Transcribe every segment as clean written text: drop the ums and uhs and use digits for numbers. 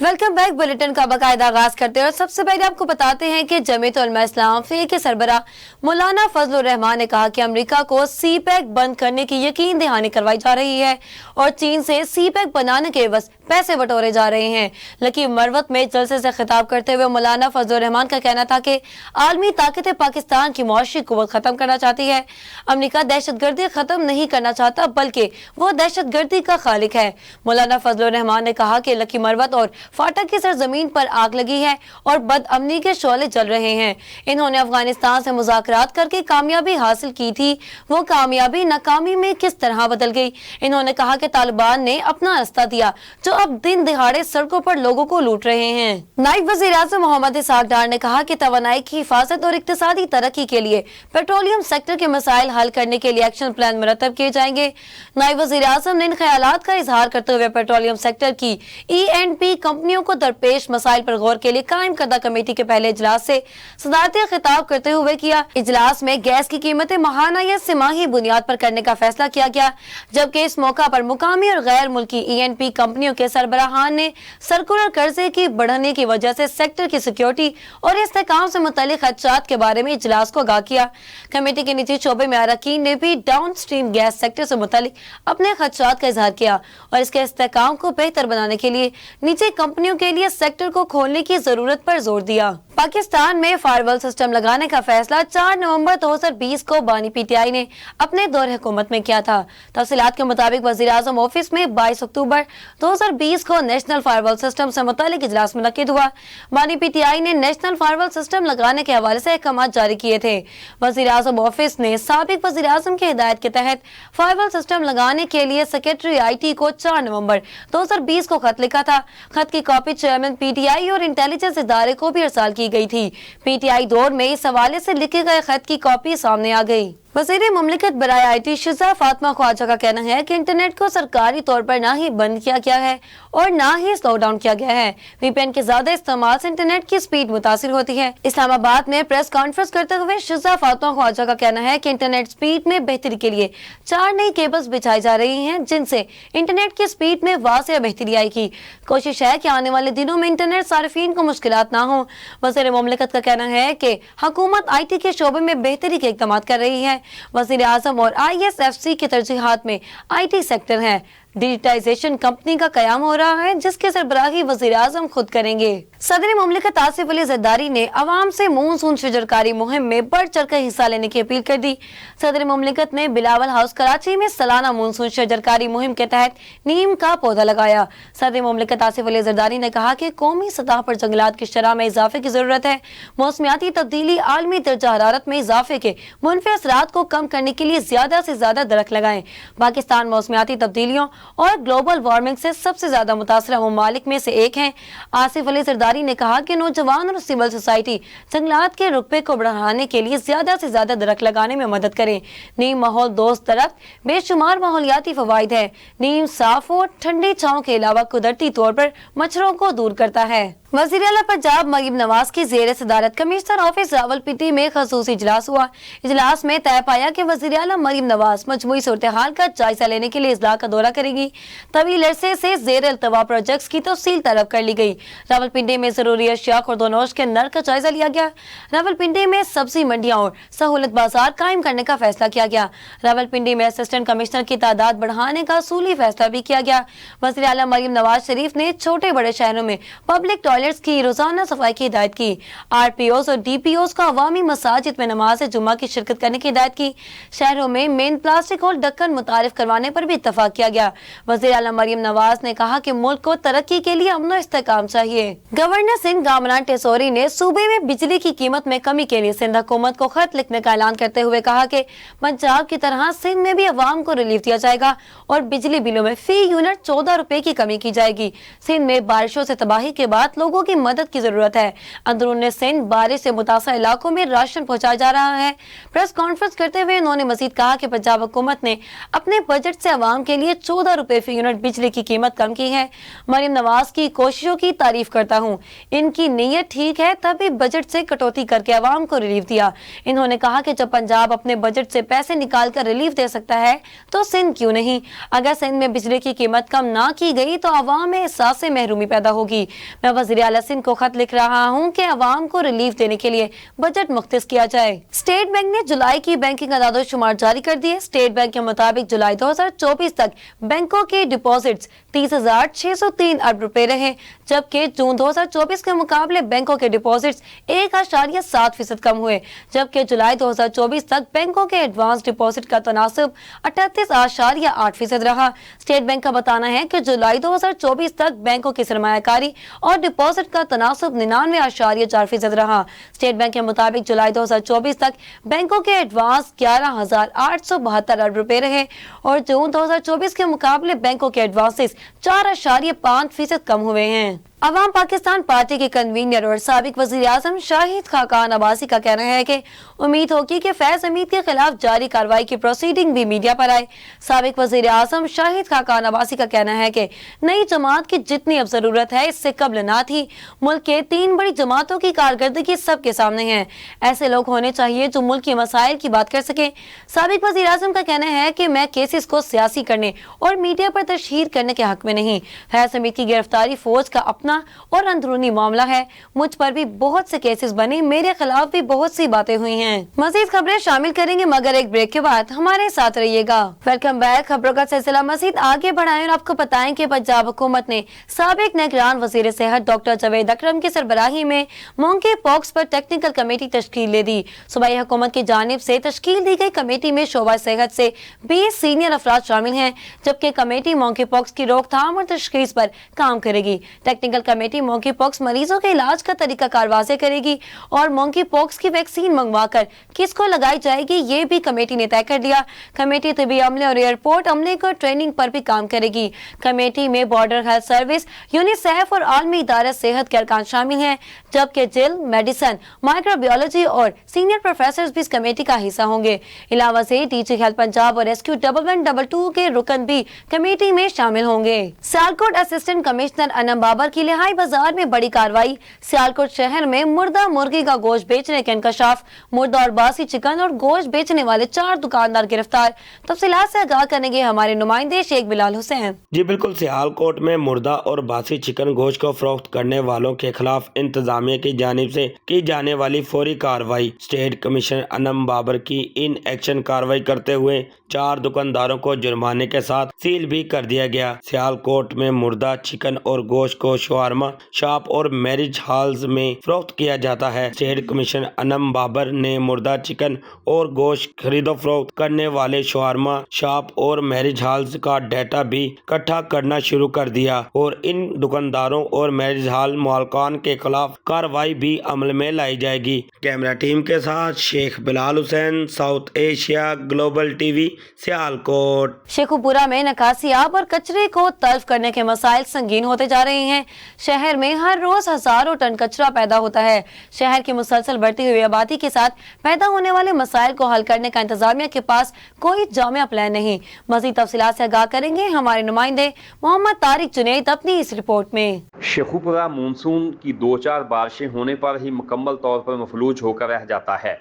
Welcome back. Bulletin का बाकायदा आगाज करते हैं और सबसे पहले आपको बताते हैं कि जमीयत उलमा इस्लाम फी के सरबराह मौलाना फजलुर रहमान ने कहा कि अमेरिका को सी पैक बंद करने की यकीन दहानी करवाई जा रही है और चीन से सी पैक बनाने के बस पैसे बटोरे जा रहे हैं। लकी मरवत में जलसे से खिताब करते हुए मौलाना फजलुर रहमान का कहना था कि आलमी ताकतें पाकिस्तान की मुआशी कुव्वत खत्म करना चाहती है। अमेरिका दहशतगर्दी खत्म नहीं करना चाहता बल्कि वो दहशतगर्दी का खालिक है। मौलाना फजलुर रहमान ने कहा कि लकी मरवत और फाटक की सरजमीन पर आग लगी है और बदअमनी के शोले जल रहे हैं। इन्होंने अफगानिस्तान से मुज़ाकरात करके कामयाबी हासिल की थी, वो कामयाबी नाकामी में किस तरह बदल गई। इन्होंने कहा कि तालिबान ने अपना रास्ता दिया जो अब दिन दिहाड़े सड़कों पर लोगों को लूट रहे हैं। नायब वज़ीर आज़म मोहम्मद इसहाक डार ने कहा कि तवानाई की हिफाजत और इक्तिसादी तरक्की के लिए पेट्रोलियम सेक्टर के मसाइल हल करने के लिए एक्शन प्लान मुरतब किए जाएंगे। नायब वज़ीर आज़म ने इन ख्यालात का इजहार करते हुए पेट्रोलियम सेक्टर की E&P कंपनियों को दरपेश मसाइल पर गौर के लिए कायम करदा कमेटी के पहले इजलास से सदारती खिताब करते हुए किया। इजलास में गैस की कीमतें माहाना या सिमाही बुनियाद पर करने का फैसला किया गया, जबकि इस मौका पर मुकामी और गैर मुल्की E&P कंपनियों के सरबराहान ने सर्कुलर कर्जे की बढ़ने की वजह से सेक्टर की सिक्योरिटी और इस्तेहकाम से मुतल्लिक खदशात के बारे में इजलास को आगाह किया। कमेटी के निजी शोबे में अरकान ने भी डाउन स्ट्रीम गैस सेक्टर से मुतल्लिक अपने खदशात का इजहार किया और इसके इस्तेहकाम को बेहतर बनाने के लिए निजी कंपनियों के लिए सेक्टर को खोलने की जरूरत पर जोर दिया। पाकिस्तान में फायरवॉल सिस्टम लगाने का फैसला 4 नवंबर 2020 को बानी PTI ने अपने दौरे हुकूमत में किया था। तफसीलात के मुताबिक वज़ीर आज़म ऑफिस में 22 अक्टूबर 2020 को नेशनल फायरवॉल सिस्टम से मुतालिक इजलास मुनक्किद हुआ। बानी PTI ने नेशनल फायरवॉल सिस्टम लगाने के हवाले से अहकाम जारी किए थे। वज़ीर आज़म ऑफिस ने साबिक वज़ीर आज़म की हिदायत के तहत फायरवॉल सिस्टम लगाने के लिए सेक्रेटरी IT को 4 नवंबर 2020 को खत लिखा था। खत की कॉपी चेयरमैन PTI और इंटेलिजेंस इदारे को भी अरसाल की गई थी। PTI दौर में इस हवाले से लिखे गए खत की कॉपी सामने आ गई। वज़ीर मुमलिकत बराए IT शुजा फातिमा ख्वाजा का कहना है कि इंटरनेट को सरकारी तौर पर ना ही बंद किया गया है और ना ही स्लो डाउन किया गया है। VPN के ज्यादा इस्तेमाल से इंटरनेट की स्पीड मुतासिर होती है। इस्लामाबाद में प्रेस कॉन्फ्रेंस करते हुए शुजा फातिमा ख्वाजा का कहना है कि इंटरनेट स्पीड में बेहतरी के लिए 4 नई केबल्स बिछाई जा रही हैं, जिनसे इंटरनेट की स्पीड में वाज़ेह बेहतरी आएगी। कोशिश है कि आने वाले दिनों में इंटरनेट सार्फिन को मुश्किलात ना हो। वज़ीर मुमलिकत का कहना है कि हुकूमत IT के शोबे में बेहतरी के इक़दाम कर रही है। वज़ीर आज़म और ISFC की तरजीहात में IT सेक्टर है। डिजिटाइजेशन कंपनी का कयाम हो रहा है, जिसके सरबराही वज़ीर आज़म खुद करेंगे। सदर मुमलिकत आसिफ अली ज़रदारी ने अवाम से मानसून शजरकारी मुहिम में बढ़ चढ़ कर हिस्सा लेने की अपील कर दी। सदर मुमलिकत ने बिलावल हाउस कराची में सालाना मानसून शजरकारी मुहिम के तहत नीम का पौधा लगाया। सदर मुमलिकत आसिफ अली ज़रदारी ने कहा कि कौमी सतह पर जंगलात की शरह में इजाफे की जरूरत है। मौसमियाती तब्दीली आलमी दर्जा हरारत में इजाफे के मुनफी असरात को कम करने के लिए ज्यादा से ज्यादा दरख्त लगाएं। पाकिस्तान मौसमियाती तब्दीलियों और ग्लोबल वार्मिंग से सबसे ज्यादा मुतासरा ममालिक में से एक है। आसिफ अली ज़रदारी ने कहा कि नौजवान और सिविल सोसाइटी जंगलात के रुतबे को बढ़ाने के लिए ज्यादा से ज्यादा दरख्त लगाने में मदद करें। नीम माहौल दोस्त दरख्त बेशुमार माहौलियाती फवाइद है। नीम साफ और ठंडी छांव के अलावा कुदरती तौर पर मच्छरों को दूर करता है। वज़ीर आला पंजाब मरीम नवाज की ज़ेर सदारत कमिश्नर ऑफिस रावलपिंडी में खसूसी इजलास हुआ। इजलास में तय पाया कि वज़ीर आला मरीम नवाज मजमूई सूरत हाल का जायजा लेने के लिए इजला का दौरा करेंगी। तवील अरसे से ज़ेर अल्तवा प्रोजेक्ट्स की तफसील तलब कर ली गई। रावलपिंडी में जरूरी अशिया खुर्दोनोश के नर का जायजा लिया गया। रावलपिंडी में सब्जी मंडियाँ और सहूलत बाजार कायम करने का फैसला किया गया। रावलपिंडी में असिस्टेंट कमिश्नर की तादाद बढ़ाने का असूली फैसला भी किया गया। वज़ीर आला मरीम नवाज शरीफ ने छोटे बड़े शहरों में पब्लिक टॉयलेट्स की रोजाना सफाई की हिदायत की। RPOs और DPOs को अवामी मसाजिद में नमाज जुम्मा की शिरकत करने की हिदायत की। शहरों में मेन प्लास्टिक और ढक्कन मुतारिफ करवाने पर भी इत्तफाक किया गया। वज़ीर आला मरीम नवाज ने कहा कि मुल्क को तरक्की के लिए अमन इस्तेहकाम चाहिए। गवर्नर सिंध गामरान टेसोरी ने सूबे में बिजली की कीमत में कमी के लिए सिंध हुकूमत को खत लिखने का ऐलान करते हुए कहा कि पंजाब की तरह सिंध में भी अवाम को रिलीफ दिया जाएगा और बिजली बिलों में फी यूनिट 14 रुपए की कमी की जाएगी। सिंध में बारिशों से तबाही के बाद लोगों की मदद की जरूरत है। अंदरून सिंध बारिश से मुतासर इलाकों में राशन पहुंचाया जा रहा है। प्रेस कॉन्फ्रेंस करते हुए उन्होंने मजीद कहा कि पंजाब हुकूमत ने अपने बजट से अवाम के लिए 14 16 रुपए फी यूनिट बिजली की कीमत कम की है। मरियम नवाज की कोशिशों की तारीफ करता हूँ, इनकी नीयत ठीक है तभी बजट से कटौती करके आवाम को रिलीफ दिया। इन्होंने कहा कि जब पंजाब अपने बजट से पैसे निकाल कर रिलीफ दे सकता है तो सिंध क्यों नहीं। अगर सिंध में बिजली की कीमत कम ना की गई तो आवाम में एहसास से महरूमी पैदा होगी। मैं वज़ीर आला सिंध को खत लिख रहा हूँ कि आवाम को रिलीफ देने के लिए बजट मुख्तस किया जाए। स्टेट बैंक ने जुलाई की बैंकिंग अदाद शुमार जारी कर दिए। स्टेट बैंक के मुताबिक जुलाई 2024 तक बैंकों के डिपॉजिट्स 30,603 अरब रुपए रहे, जबकि जून 2024 के मुकाबले बैंकों के डिपॉजिट्स 1.7% कम हुए, जबकि जुलाई 2024 तक बैंकों के एडवांस डिपॉजिट का तनासब 38.8% रहा। स्टेट बैंक का बताना है कि जुलाई 2024 तक बैंकों की सरमायाकारी और डिपॉजिट का तनासब 99.4% रहा। स्टेट बैंक के मुताबिक जुलाई 2024 तक बैंकों के एडवांस 11,872 अरब रुपए रहे और जून 2024 के मुकाबले बैंकों के एडवांसेस 4.5% कम हुए हैं। अवाम पाकिस्तान पार्टी के कन्वीनर और साबिक वज़ीर आज़म शाहिद खाकान अब्बासी का कहना है कि उम्मीद होगी कि फैज हमीद के खिलाफ जारी कार्रवाई की प्रोसीडिंग भी मीडिया पर आए। साबिक वज़ीर आज़म शाहिद खाकान अब्बासी का कहना है कि नई जमात की जितनी अब जरूरत है इससे कबल ना थी। मुल्क के 3 बड़ी जमातों की कारकर्दगी सबके सामने है। ऐसे लोग होने चाहिए जो मुल्क के मसाइल की बात कर सके। साबिक वज़ीर आज़म का कहना है कि मैं केसेस को सियासी करने और मीडिया पर तशहीर करने के हक में नहीं। फैज हमीद की गिरफ्तारी फौज का अपना और अंदरूनी मामला है। मुझ पर भी बहुत से केसेस बने, मेरे खिलाफ भी बहुत सी बातें हुई हैं। मजीद खबरें शामिल करेंगे मगर एक ब्रेक के बाद, हमारे साथ रहिएगा। Welcome back. खबरों का सिलसिला मजीद आगे बढ़ाएं और आपको बताएं कि पंजाब हुकूमत ने साबिक निगरान वजीर सेहत डॉक्टर जावेद अकरम की सरबराही में मोंकी पॉक्स पर टेक्निकल कमेटी तश्कील दे दी। सूबाई हुकूमत की जानिब से तश्कील दी गई कमेटी में शोबा सेहत से 20 सीनियर अफराद शामिल हैं, जबकि कमेटी मोंकी पॉक्स की रोकथाम और तशखीस पर काम करेगी। टेक्निकल कमेटी मोंकी पॉक्स मरीजों के इलाज का तरीका कार वाज़े करेगी और मोंकी पॉक्स की वैक्सीन मंगवाकर किसको लगाई जाएगी ये भी कमेटी ने तय कर दिया। कमेटी तिबी अमले और एयरपोर्ट अमले को ट्रेनिंग पर भी काम करेगी। कमेटी में बॉर्डर हेल्थ सर्विस, यूनिसेफ और आलमी इदारा सेहत के अरकान शामिल हैं, जबकि जेल, मेडिसिन, माइक्रोबायोलॉजी और सीनियर प्रोफेसर भी इस कमेटी का हिस्सा होंगे। इलावा से डीजी हेल्थ पंजाब और रेस्क्यू 1112 के रुकन भी कमेटी में शामिल होंगे। सियालकोट असिस्टेंट कमिश्नर अनम बाबर की लिहाई बाजार में बड़ी कार्रवाई। सियालकोट शहर में मुर्दा मुर्गी का गोश्त बेचने के इंकशाफ। मुर्दा और बासी चिकन और गोश्त बेचने वाले 4 दुकानदार गिरफ्तार। तफसीलात से आगाह करेंगे हमारे नुमाइंदे शेख बिलाल हुसैन। जी बिल्कुल, सियालकोट में मुर्दा और बासी चिकन गोश्त को फरोख्त करने वालों के खिलाफ इंतजामिया की जानिब से की जाने वाली फौरी कार्रवाई। स्टेट कमिश्नर अनम बाबर की इन एक्शन कार्रवाई करते हुए 4 दुकानदारों को जुर्माने के साथ सील भी कर दिया गया। सियालकोट में मुर्दा, चिकन और गोश्त को शवारमा शॉप और मैरिज हॉल्स में फरोख्त किया जाता है। स्टेट कमिश्नर अनम बाबर ने मुर्दा, चिकन और गोश्त खरीदो फरोख्त करने वाले शवारमा शॉप और मैरिज हॉल्स का डाटा भी इकट्ठा करना शुरू कर दिया और इन दुकानदारों और मैरिज हॉल मालकान के खिलाफ कार्रवाई भी अमल में लाई जाएगी। कैमरा टीम के साथ Sheikh Bilal Hussain, South Asia Global TV, Sialkot. Sheikhupura में निकासियाब और कचरे को तल्फ करने के मसाइल संगीन होते जा रहे हैं। शहर में हर रोज हजारों टन कचरा पैदा होता है। शहर की मुसलसल बढ़ती हुई आबादी के साथ पैदा होने वाले मसाइल को हल करने का इंतजामिया के पास कोई जामिया प्लान नहीं। मजीद तफसीलात से आगाह करेंगे हमारे नुमाइंदे मोहम्मद तारिक जुनैद अपनी इस रिपोर्ट में। शेखुपुरा मानसून की 2-4 बारिशें होने पर ही मुकम्मल तौर पर मफलूज होकर रह जाता है।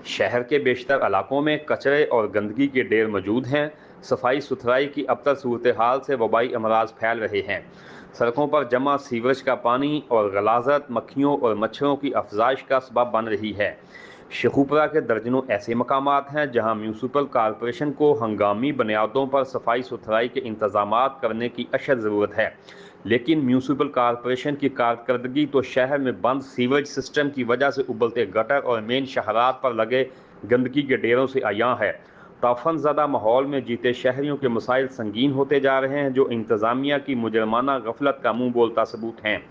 शहर के बेशतर इलाकों में कचरे और गंदगी के ढेर मौजूद हैं। सफाई सुथराई की अबतर सूरत हाल से वबाई अमराज फैल रहे हैं। सड़कों पर जमा सीवरेज का पानी और गलाजत मक्खियों और मच्छरों की अफजाइश का सबब बन रही है। शेखुपुरा के दर्जनों ऐसे मकामात हैं जहां म्यूनसिपल कॉरपोरेशन को हंगामी बुनियादों पर सफाई सुथराई के इंतजामात करने की अशद ज़रूरत है, लेकिन म्यूनसिपल कॉरपोरेशन की कारकर्दगी तो शहर में बंद सीवरेज सिस्टम की वजह से उबलते गटर और मेन शहरात पर लगे गंदगी के ढेरों से आयां है। ताफन ज़दा माहौल में जीते शहरियों के मसाइल संगीन होते जा रहे हैं, जो इंतज़ामिया की मुजरमाना गफलत का मुंह बोलता सबूत हैं।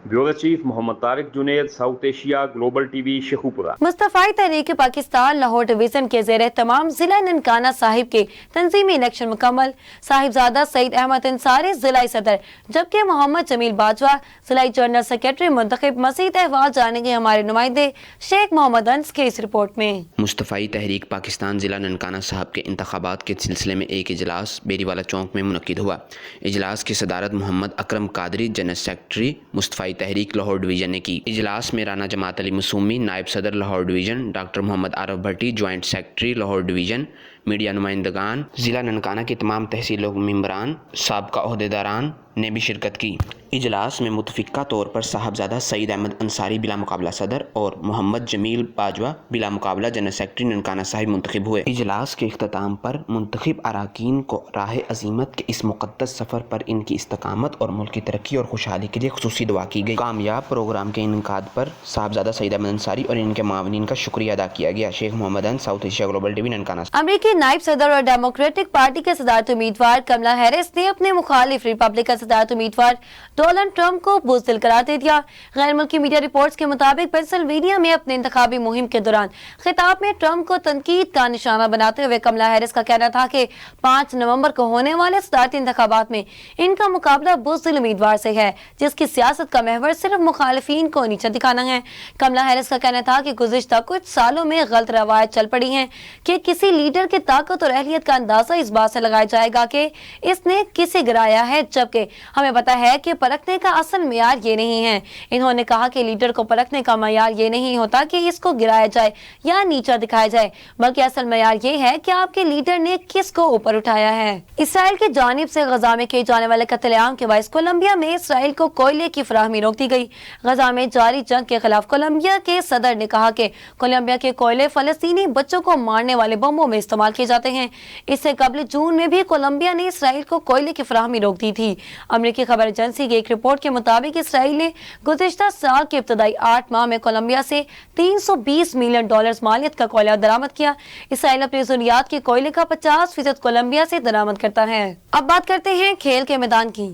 Bureau chief Mohammad Tariq Junaid, South Asia Global TV, Sheikhupura. Mustafai Tehreek Pakistan Lahore division के ज़ेर तमाम जिला ननकाना साहिब के तंजीमी इलेक्शन मुकम्मल। साहिबजादा सईद अहमद अंसारी जिला सदर, जबकि मोहम्मद जमील बाजवा जिला जनरल सेक्रेटरी मुंतखब। मज़ीद अहवाल जानेंगे हमारे नुमाइंदे शेख मोहम्मद अंस के इस रिपोर्ट में। मुस्तफाई तहरीक पाकिस्तान जिला ननकाना صاحب کے انتخابات کے سلسلے میں ایک اجلاس بیری والا چوک میں منعقد ہوا۔ اجلاس کی صدارت محمد اکرم قادری جنرل سیکرٹری مصطفی تحریک لاہور ڈویژن نے کی۔ اجلاس میں رانا جماعت علی مسومی نائب صدر Lahore division, doctor Muhammad Arif Bhatti joint secretary Lahore division, media نمائندگان، ضلع ننکانہ کے تمام تحصیلوں کے ممبران، سابقہ عہدیداران نے بھی شرکت کی۔ اجلاس میں متفقہ طور پر صاحبزادہ سعید احمد انصاری بلا مقابلہ صدر اور محمد جمیل باجوہ بلا مقابلہ جنرل سیکرٹری ننکانہ صاحب منتخب ہوئے۔ اجلاس کے اختتام پر منتخب اراکین کو راہ عزیمت کے اس مقدس سفر پر ان کی استقامت اور ملک کی ترقی اور خوشحالی کے لیے خصوصی دعا کی گئی۔ کامیاب پروگرام کے انعقاد پر صاحبزادہ سعید احمد انصاری اور ان کے معاونین کا شکریہ ادا کیا گیا۔ شیخ محمد ان، South Asia Global T V, Nankana. امریکی نائب صدر اور ڈیموکریٹک پارٹی کے صدارتی امیدوار کملا ہیرس نے اپنے مخالف ریپبلکن صدارتی امیدوار ڈونلڈ ٹرمپ کو بزدل قرار دے دیا۔ غیر ملکی میڈیا رپورٹس کے مطابق پینسلوینیا میں اپنے انتخابی مہم کے دوران خطاب میں ٹرمپ کو تنقید کا نشانہ بناتے ہوئے کملا ہیرس کا کہنا تھا کہ 5 نومبر کو ہونے والے صدارتی انتخابات میں ان کا مقابلہ بزدل امیدوار سے ہے جس کی سیاست کا محور صرف مخالفین کو نیچا دکھانا ہے۔ کملا ہیرس کا کہنا تھا کہ گزشتہ کچھ سالوں میں غلط روایت چل پڑی ہیں کہ کسی لیڈر کی طاقت اور اہلیت کا اندازہ اس بات سے لگایا جائے گا کہ اس نے کسے گرایا ہے، جبکہ ہمیں پتہ ہے کہ پرکھنے کا اصل معیار یہ نہیں ہے۔ انہوں نے کہا کہ لیڈر کو پرکھنے کا معیار یہ نہیں ہوتا کہ اس کو گرایا جائے یا نیچا دکھایا جائے، بلکہ اصل معیار یہ ہے کہ آپ کے لیڈر نے کس کو اوپر اٹھایا ہے۔ اسرائیل کی جانب سے غزہ میں کیے جانے والے قتل عام کے باعث کولمبیا میں اسرائیل کو کوئلے کی فراہمی روک دی گئی۔ غزہ میں جاری جنگ کے خلاف کولمبیا کے صدر نے کہا کہ کولمبیا کے کوئلے فلسطینی بچوں کو مارنے والے بموں میں استعمال کیے جاتے ہیں۔ اس سے قبل جون میں بھی کولمبیا نے اسرائیل کو کوئلے کی فراہمی روک دی تھی۔ امریکی خبر ایجنسی کی ایک رپورٹ کے مطابق اسرائیل نے گزشتہ سال کے ابتدائی 8 ماہ میں کولمبیا سے $320 ملین مالیت کا کوئلہ درآمد کیا۔ اسرائیل اپنی ضروریات کے کوئلے کا 50% کولمبیا سے درآمد کرتا ہے۔ اب بات کرتے ہیں کھیل کے میدان کی۔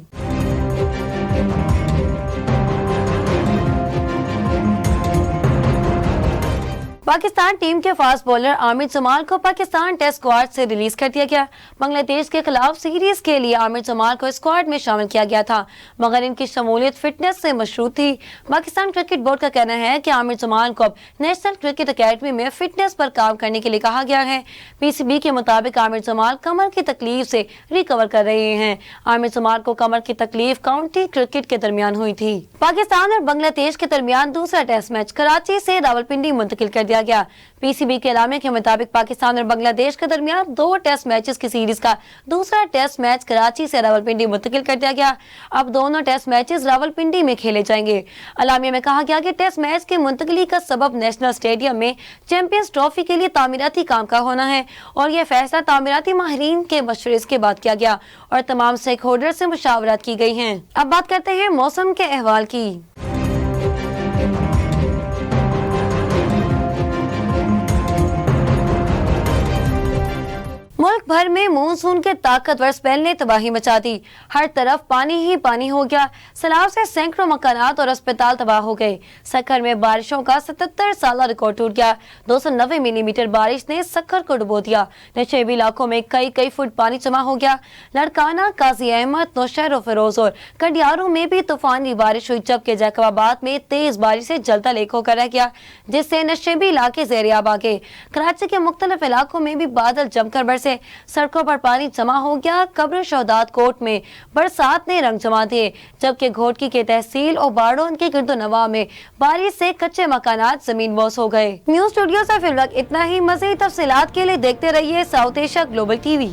پاکستان ٹیم کے فاسٹ بولر عامر جمال کو پاکستان ٹیسٹ اسکواڈ سے ریلیز کر دیا گیا۔ بنگلہ دیش کے خلاف سیریز کے لیے عامر جمال کو اسکواڈ میں شامل کیا گیا تھا، مگر ان کی شمولیت فٹنس سے مشروط تھی۔ پاکستان کرکٹ بورڈ کا کہنا ہے کہ عامر جمال کو اب نیشنل کرکٹ اکیڈمی میں فٹنس پر کام کرنے کے لیے کہا گیا ہے۔ پی سی بی کے مطابق عامر جمال کمر کی تکلیف سے ریکور کر رہے ہیں۔ عامر جمال کو کمر کی تکلیف کاؤنٹی کرکٹ کے درمیان ہوئی تھی۔ پاکستان اور بنگلہ دیش کے درمیان دوسرا ٹیسٹ میچ کراچی سے راولپنڈی منتقل کر دیا گیا۔ پی سی بی کے اعلامیہ کے مطابق پاکستان اور بنگلہ دیش کے درمیان 2 ٹیسٹ میچز کی سیریز کا دوسرا ٹیسٹ میچ کراچی سے راولپنڈی منتقل کر دیا گیا۔ اب دونوں ٹیسٹ میچز راولپنڈی میں کھیلے جائیں گے۔ اعلامیہ میں کہا گیا کہ ٹیسٹ میچ کی منتقلی کا سبب نیشنل اسٹیڈیم میں چیمپئنز ٹرافی کے لیے تعمیراتی کام کا ہونا ہے، اور یہ فیصلہ تعمیراتی ماہرین کے مشورے کے بعد کیا گیا اور تمام اسٹیک ہولڈر سے مشاورت کی گئی ہیں۔ اب بات کرتے ہیں موسم کے احوال کی۔ ملک بھر میں مونسون کے طاقتور سپیل نے تباہی مچا دی۔ ہر طرف پانی ہی پانی ہو گیا۔ سیلاب سے سینکڑوں مکانات اور اسپتال تباہ ہو گئے۔ سکھر میں بارشوں کا 77 سالہ ریکارڈ ٹوٹ گیا۔ 290 ملی میٹر بارش نے سکھر کو ڈبو دیا۔ نشیبی علاقوں میں کئی فٹ پانی جمع ہو گیا۔ لڑکانہ، قاضی احمد، نوشہر و فیروز اور کڈیاروں میں بھی طوفانی بارش ہوئی، جبکہ جیکب آباد میں تیز بارش سے جلتا لیک ہو کر رہ گیا، جس سے نشیبی علاقے زیر آب آ گئے۔ کراچی کے مختلف علاقوں میں بھی بادل جم کر برسے، سڑکوں پر پانی جمع ہو گیا۔ قبر شہداد کوٹ میں برسات نے رنگ جما دیے، جبکہ گھوٹکی کے تحصیل اور باڑون کے گرد و نواح میں بارش سے کچے مکانات زمین بوس ہو گئے۔ نیوز اسٹوڈیو سے فی الوقت اتنا ہی۔ مزید تفصیلات کے لیے دیکھتے رہیے ساؤتھ ایشیا گلوبل ٹی وی۔